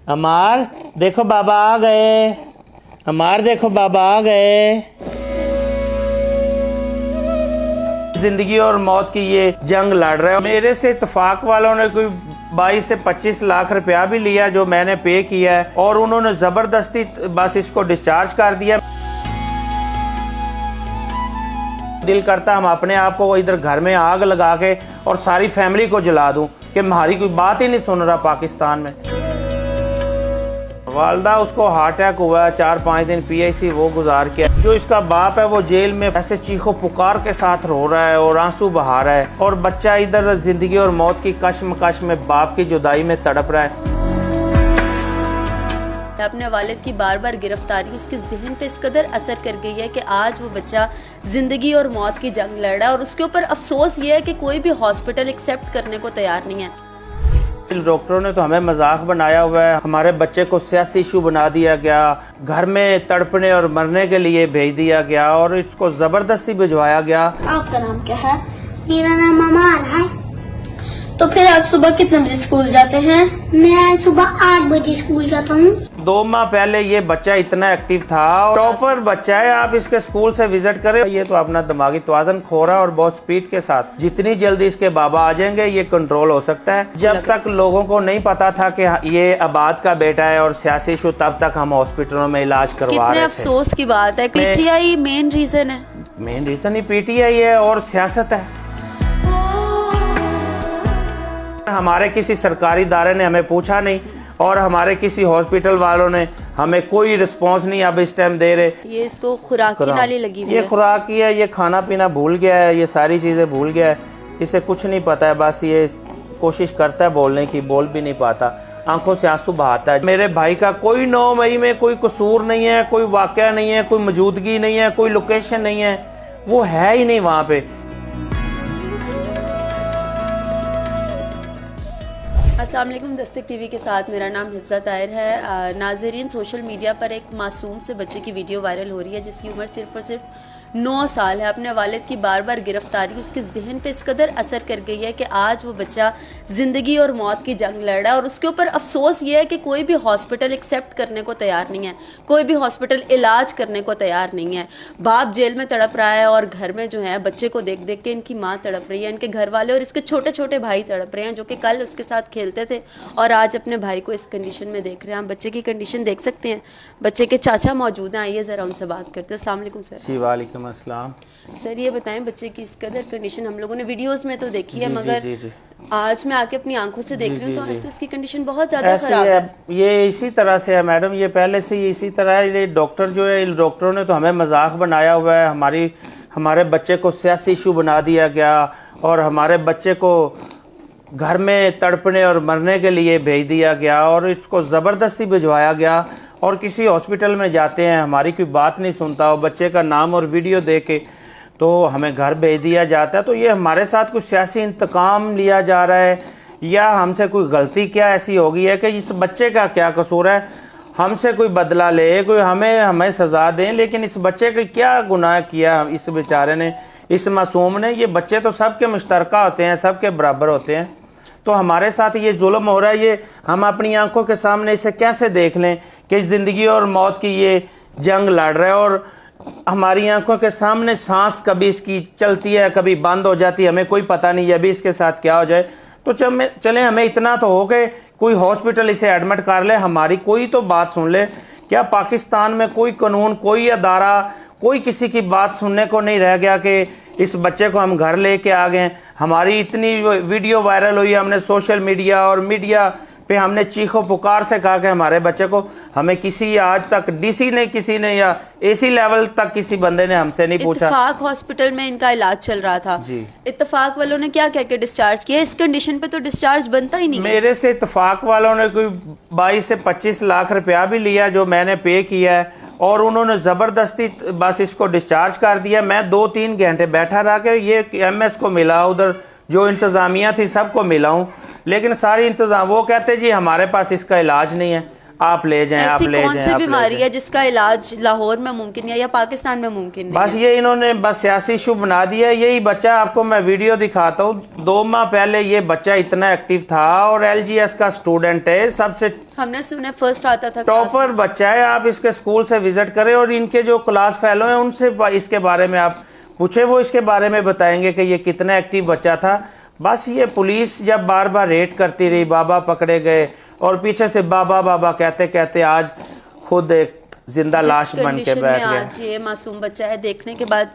अमार देखो बाबा आ गए। अमार देखो बाबा आ गए। जिंदगी और मौत की ये जंग लड़ रहे हैं। मेरे से इत्तेफाक वालों ने कोई 22 से 25 लाख रुपया भी लिया जो मैंने पे किया है, और उन्होंने जबरदस्ती बस इसको डिस्चार्ज कर दिया। दिल करता हम अपने आप को इधर घर में आग लगा के और सारी फैमिली को जला दूं कि हमारी कोई बात ही नहीं सुन रहा पाकिस्तान में। वालदा उसको हार्ट अटैक हुआ, 4-5 दिन PIC वो गुजार के। जो इसका बाप है वो जेल में ऐसे चीखो पुकार के साथ रो रहा है और आंसू बहा रहा है, और बच्चा इधर जिंदगी और मौत की कश्मकश में बाप की जुदाई में तड़प रहा है। अपने वालिद की बार बार गिरफ्तारी उसके जहन पे इस कदर असर कर गई है कि आज वो बच्चा जिंदगी और मौत की जंग लड़ रहा है, और उसके ऊपर अफसोस ये है कि कोई भी हॉस्पिटल एक्सेप्ट करने को तैयार नहीं है। डॉक्टरों ने तो हमें मजाक बनाया हुआ है, हमारे बच्चे को सियासी इशू बना दिया गया, घर में तड़पने और मरने के लिए भेज दिया गया और इसको जबरदस्ती भिजवाया गया। आपका नाम क्या है? मेरा नाम अमान है। तो फिर आप सुबह कितने बजे स्कूल जाते हैं? मैं सुबह 8 बजे स्कूल जाता हूँ। 2 माह पहले ये बच्चा इतना एक्टिव था, टॉपर बच्चा है। आप इसके स्कूल से विजिट करें, ये तो अपना दिमागी तवाज़ुन खो रहा है और बहुत स्पीड के साथ। जितनी जल्दी इसके बाबा आ जाएंगे ये कंट्रोल हो सकता है। जब तक लोगों को नहीं पता था कि ये आबाद का बेटा है और सियासी इशू, तब तक हम हॉस्पिटलों में इलाज करवा रहे थे। अफसोस की बात है, PTI मेन रीजन है। मेन रीजन ही PTI है और सियासत है। हमारे किसी सरकारी इदारे ने हमें पूछा नहीं और हमारे किसी हॉस्पिटल वालों ने हमें कोई रिस्पांस नहीं अब इस टाइम दे रहे। ये इसको खुराक की नाली लगी हुई है। ये खुराक की है, ये खाना पीना भूल गया है, ये सारी चीजें भूल गया है, इसे कुछ नहीं पता है। बस ये कोशिश करता है बोलने की, बोल भी नहीं पाता, आंखों से आंसू बहाता है। मेरे भाई का कोई 9 मई में कोई कसूर नहीं है, कोई वाकया नहीं है, कोई मौजूदगी नहीं है, कोई लोकेशन नहीं है, वो है ही नहीं वहां पे। अस्सलाम वालेकुम। दस्तक टीवी के साथ मेरा नाम हिफ्ज़ा ताहिर है। नाज़रीन, सोशल मीडिया पर एक मासूम से बच्चे की वीडियो वायरल हो रही है जिसकी उम्र सिर्फ और सिर्फ 9 साल है। अपने वालिद की बार बार गिरफ्तारी उसके जहन पे इस कदर असर कर गई है कि आज वो बच्चा ज़िंदगी और मौत की जंग लड़ रहा है, और उसके ऊपर अफसोस ये है कि कोई भी हॉस्पिटल एक्सेप्ट करने को तैयार नहीं है, कोई भी हॉस्पिटल इलाज करने को तैयार नहीं है। बाप जेल में तड़प रहा है और घर में जो है बच्चे को देख देख के इनकी माँ तड़प रही है, इनके घर वाले और इसके छोटे छोटे भाई तड़प रहे हैं जो कि कल उसके साथ खेलते थे और आज अपने भाई को इस कंडीशन में देख रहे हैं। आप बच्चे की कंडीशन देख सकते हैं। बच्चे के चाचा मौजूद हैं, आइए ज़रा उनसे बात करते हैं। अस्सलाम वालेकुम सर। जी वालेकुम अस्सलाम। सर ये बताएं, बच्चे की इस कदर कंडीशन हम लोगों ने वीडियोस में तो देखी है, मगर आज मैं आके अपनी आंखों से देख रही हूँ तो आज तो इसकी कंडीशन बहुत ज्यादा खराब है। ये इसी तरह से है मैडम, ये पहले से ही इसी तरह है। ये डॉक्टर जो है, डॉक्टरों ने तो हमें मजाक बनाया हुआ है, हमारे बच्चे को सियासी इशू बना दिया गया और हमारे बच्चे को घर में तड़पने और मरने के लिए भेज दिया गया और इसको ज़बरदस्ती भिजवाया गया। और किसी हॉस्पिटल में जाते हैं, हमारी कोई बात नहीं सुनता, और बच्चे का नाम और वीडियो दे के तो हमें घर भेज दिया जाता है। तो ये हमारे साथ कुछ सियासी इंतकाम लिया जा रहा है, या हमसे कोई गलती क्या ऐसी हो गई है कि इस बच्चे का क्या कसूर है, हमसे कोई बदला ले, कोई हमें सज़ा दें। लेकिन इस बच्चे का क्या गुनाह किया इस बेचारे ने, इस मासूम ने? ये बच्चे तो सबके मुश्तरका होते हैं, सबके बराबर होते हैं, तो हमारे साथ ये जुल्म हो रहा है। ये हम अपनी आंखों के सामने इसे कैसे देख लें कि ज़िंदगी और मौत की ये जंग लड़ रहा है, और हमारी आंखों के सामने सांस कभी इसकी चलती है, कभी बंद हो जाती है, हमें कोई पता नहीं है अभी इसके साथ क्या हो जाए। तो चले हमें इतना तो हो गए, कोई हॉस्पिटल इसे एडमिट कर ले, हमारी कोई तो बात सुन ले। क्या पाकिस्तान में कोई कानून, कोई अदारा, कोई किसी की बात सुनने को नहीं रह गया कि इस बच्चे को हम घर लेके आ गए? हमारी इतनी वीडियो वायरल हुई, हमने सोशल मीडिया और मीडिया पे हमने चीखो पुकार से कहा कि हमारे बच्चे को, हमें किसी आज तक DC ने, किसी ने, या AC लेवल तक किसी बंदे ने हमसे नहीं पूछा। इत्तेफाक हॉस्पिटल में इनका इलाज चल रहा था जी। इत्तेफाक वालों ने क्या कह के डिस्चार्ज किया? इस कंडीशन पे तो डिस्चार्ज बनता ही नहीं। मेरे से इत्तेफाक वालों ने कोई 22 से 25 लाख रुपया भी लिया जो मैंने पे किया है, और उन्होंने जबरदस्ती बस इसको डिस्चार्ज कर दिया। मैं 2-3 घंटे बैठा रहा के ये MS को मिला, उधर जो इंतजामिया थी सबको मिला हूँ, लेकिन सारी इंतजाम, वो कहते जी हमारे पास इसका इलाज नहीं है। आप ले जाएं, आप ऐसी ले कौन जाएं, सी आप ले बीमारी जाएं। है जिसका इलाज लाहौर में मुमकिन है या पाकिस्तान में मुमकिन नहीं बस है? ये इन्होंने बस सियासी इशू बना दिया। यही बच्चा, आपको मैं वीडियो दिखाता हूँ, 2 माह पहले ये बच्चा इतना एक्टिव था और LGS का स्टूडेंट है, सबसे हमने सुना फर्स्ट आता था क्लास टॉपर बच्चा है। आप इसके स्कूल से विजिट करें और इनके जो क्लास फेलो हैं उनसे इसके बारे में आप पूछे, वो इसके बारे में बताएंगे कि ये कितना एक्टिव बच्चा था। बस ये पुलिस जब बार बार रेड करती रही, बाबा पकड़े गए और पीछे से बाबा बाबा कहते कहते आज खुद एक जिंदा लाश बन के बैठ गया। आज ये मासूम बच्चा है, देखने के बाद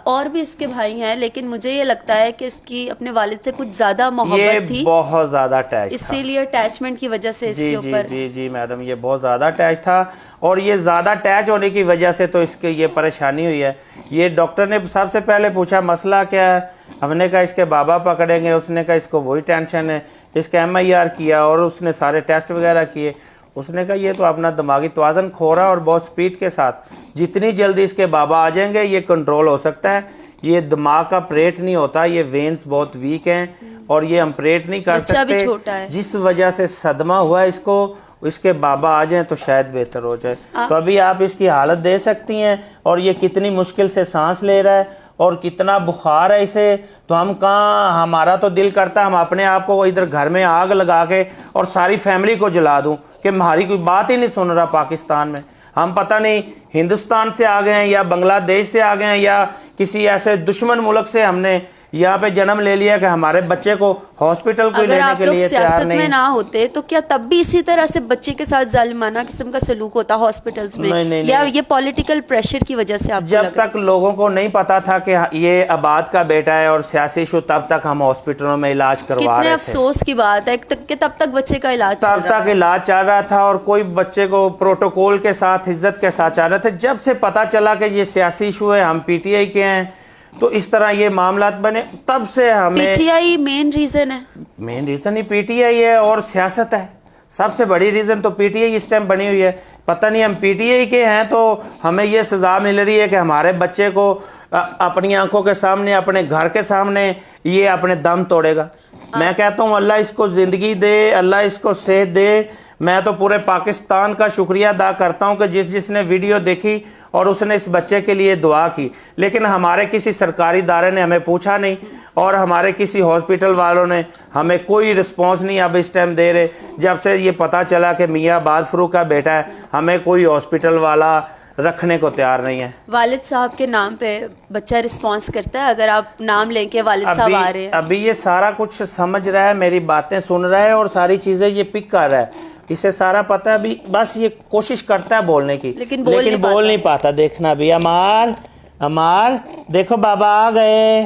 और भी इसके भाई हैं, लेकिन मुझे ये लगता है कि इसकी अपने वालिद से कुछ ज्यादा मोहब्बत थी, बहुत ज्यादा अटैच, इसीलिए अटैचमेंट की वजह से इसके ऊपर। जी जी मैडम, ये बहुत ज्यादा अटैच था और ये ज्यादा अटैच होने की वजह से तो इसके ये परेशानी हुई है। ये डॉक्टर ने सबसे पहले पूछा मसला क्या है, हमने कहा इसके बाबा पकड़ेंगे, उसने कहा इसको वही टेंशन है। इसका MIR किया और उसने सारे टेस्ट वगैरह किए, उसने कहा ये तो अपना दिमागी तवाज़ुन खो रहा है और बहुत स्पीड के साथ, जितनी जल्दी इसके बाबा आ जाएंगे ये कंट्रोल हो सकता है। ये दिमाग का ऑपरेट नहीं होता, ये वेन्स बहुत वीक हैं और ये ऑपरेट नहीं कर बच्चा भी सकते, छोटा है। जिस वजह से सदमा हुआ है इसको, इसके बाबा आ जाएं तो शायद बेहतर हो जाए। तो अभी आप इसकी हालत दे सकती हैं और ये कितनी मुश्किल से सांस ले रहा है और कितना बुखार है इसे। तो हम कहाँ, हमारा तो दिल करता है हम अपने आप को इधर घर में आग लगा के और सारी फैमिली को जला दूं कि हमारी कोई बात ही नहीं सुन रहा पाकिस्तान में। हम पता नहीं हिंदुस्तान से आ गए हैं या बांग्लादेश से आ गए हैं या किसी ऐसे दुश्मन मुल्क से हमने यहाँ पे जन्म ले लिया कि हमारे बच्चे को हॉस्पिटल को लेने के लिए तैयार सियासत नहीं। में ना होते तो क्या तब भी इसी तरह से बच्चे के साथ जालिमाना किस्म का सलूक होता हॉस्पिटल्स में? नहीं, या ये पॉलिटिकल प्रेशर की वजह से आपको जब लग रहा है? तक लोगों को नहीं पता था कि ये आबाद का बेटा है और सियासी इशू, तब तक हम हॉस्पिटलों में इलाज करवा कितने रहे थे। अफसोस की बात है कि तब तक बच्चे का इलाज चल तब रहा तक है। इलाज चल रहा था और कोई बच्चे को प्रोटोकॉल के साथ, इज्जत के साथ चल रहा था। जब से पता चला कि ये सियासी इशू है, हम PTI के हैं, तो इस तरह ये मामला बने, तब से हमें PTI मेन रीजन है। मेन रीजन ही PTI है और सियासत है। सबसे बड़ी रीजन तो PTI इस टाइम बनी हुई है। पता नहीं हम PTI के हैं तो हमें ये सजा मिल रही है कि हमारे बच्चे को अपनी आंखों के सामने, अपने घर के सामने ये अपने दम तोड़ेगा। मैं कहता हूँ अल्लाह इसको जिंदगी दे, अल्लाह इसको सेहत दे। मैं तो पूरे पाकिस्तान का शुक्रिया अदा करता हूँ कि जिसने वीडियो देखी और उसने इस बच्चे के लिए दुआ की, लेकिन हमारे किसी सरकारी इदारे ने हमें पूछा नहीं और हमारे किसी हॉस्पिटल वालों ने हमें कोई रिस्पांस नहीं अब इस टाइम दे रहे। जब से ये पता चला कि मियाँ आबाद फरूक का बेटा है, हमें कोई हॉस्पिटल वाला रखने को तैयार नहीं है। वालिद साहब के नाम पे बच्चा रिस्पांस करता है? अगर आप नाम लेके वालिद साहब आ रहे हैं? अभी ये सारा कुछ समझ रहा है, मेरी बातें सुन रहा है और सारी चीजें ये पिक कर रहा है, इसे सारा पता है। अभी बस ये कोशिश करता है बोलने की, लेकिन बोल नहीं पाता। देखना भी, अमार अमार देखो बाबा आ गए,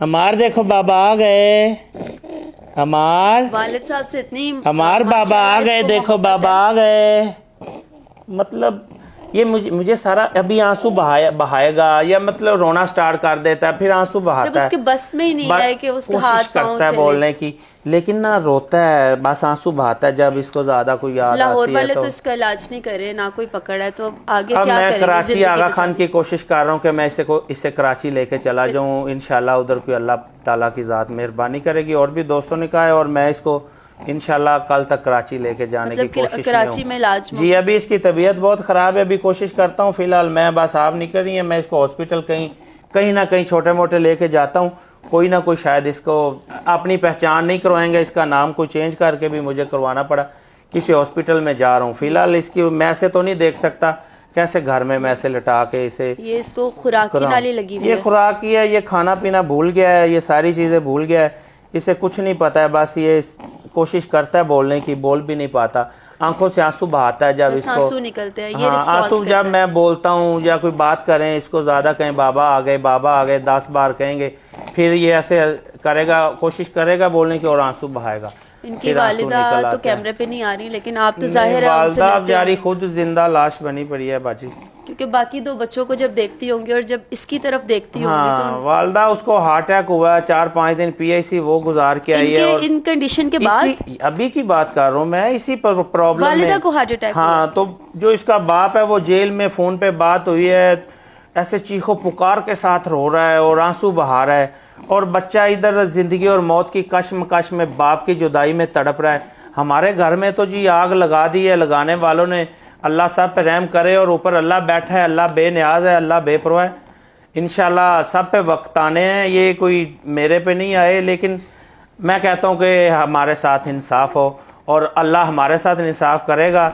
अमार देखो बाबा आ गए, अमार वालिद साहब से इतनी अमार बाबा आ गए, देखो बाबा आ गए। मतलब ये मुझे सारा अभी आंसू बहाएगा या मतलब रोना स्टार्ट कर देता है, फिर आंसू बहाता है। जब उसके बस में ही नहीं है कि उसके हाथ पांव करता है बोलने की, लेकिन ना रोता है, बस आंसू बहाता है जब इसको ज्यादा कोई याद आती है। लाहौर वाले तो इसका इलाज नहीं करे, ना कोई पकड़ा है, तो आगे क्या करेंगे? मैं कराची आगा खान की कोशिश कर रहा हूँ कि मैं इसे कराची लेके चला जाऊँ। इंशाल्लाह उधर कोई अल्लाह ताला की जात मेहरबानी करेगी। और भी दोस्तों ने कहा है और मैं इसको इंशाल्लाह कल तक कराची लेके जाने की कोशिश कराची में इलाज जी। अभी इसकी तबीयत बहुत ख़राब है, अभी कोशिश करता हूँ। फिलहाल मैं बस आप नहीं कर रही है, मैं इसको हॉस्पिटल कहीं ना कहीं छोटे मोटे लेके जाता हूँ। कोई ना कोई शायद इसको अपनी पहचान नहीं करवाएंगे, इसका नाम कोई चेंज करके भी मुझे करवाना पड़ा। किसी हॉस्पिटल में जा रहा हूँ। फिलहाल इसकी मैं से तो नहीं देख सकता, कैसे घर में मैं से लटा के इसे, ये इसको खुराक की नाली लगी हुई ये है। खुराक की है, ये खाना पीना भूल गया है, ये सारी चीज़ें भूल गया है, इसे कुछ नहीं पता है। बस ये कोशिश करता है बोलने की, बोल भी नहीं पाता, आंखों से आंसू बहाता है जब इसको आंसू निकलते हैं। ये हाँ, आंसू जब मैं बोलता हूँ या कोई बात करें इसको ज्यादा कहें बाबा आ गए, बाबा आ गए 10 बार कहेंगे, फिर ये ऐसे करेगा, कोशिश करेगा बोलने की और आंसू बहाएगा। इनकी वालिदा तो कैमरे पे नहीं आ रही, लेकिन आप तो जाहिर है उनसे वालिदा मिलते जारी हैं। खुद जिंदा लाश बनी पड़ी है बाजी, क्योंकि बाकी दो बच्चों को जब देखती होंगी और जब इसकी तरफ देखती होंगी हाँ, वालिदा उसको हार्ट अटैक हुआ है, 4-5 दिन PIC वो गुजार के आई है। और इन कंडीशन के बाद अभी की बात कर रहा हूँ मैं, इसी पर प्रॉब्लम वालिदा को हार्ट अटैक हाँ, तो जो इसका बाप है वो जेल में फोन पे बात हुई है, ऐसे चीखो पुकार के साथ रो रहा है और आंसू बहा रहा है, और बच्चा इधर जिंदगी और मौत की कश्मकश में बाप की जुदाई में तड़प रहा है। हमारे घर में तो जी आग लगा दी है लगाने वालों ने। अल्लाह सब पे रहम करे, और ऊपर अल्लाह बैठा है, अल्लाह बेनियाज है, अल्लाह बेपरवाह है। इंशाल्लाह सब पे वक्त आने हैं, ये कोई मेरे पे नहीं आए, लेकिन मैं कहता हूँ कि हमारे साथ इंसाफ हो और अल्लाह हमारे साथ इंसाफ करेगा।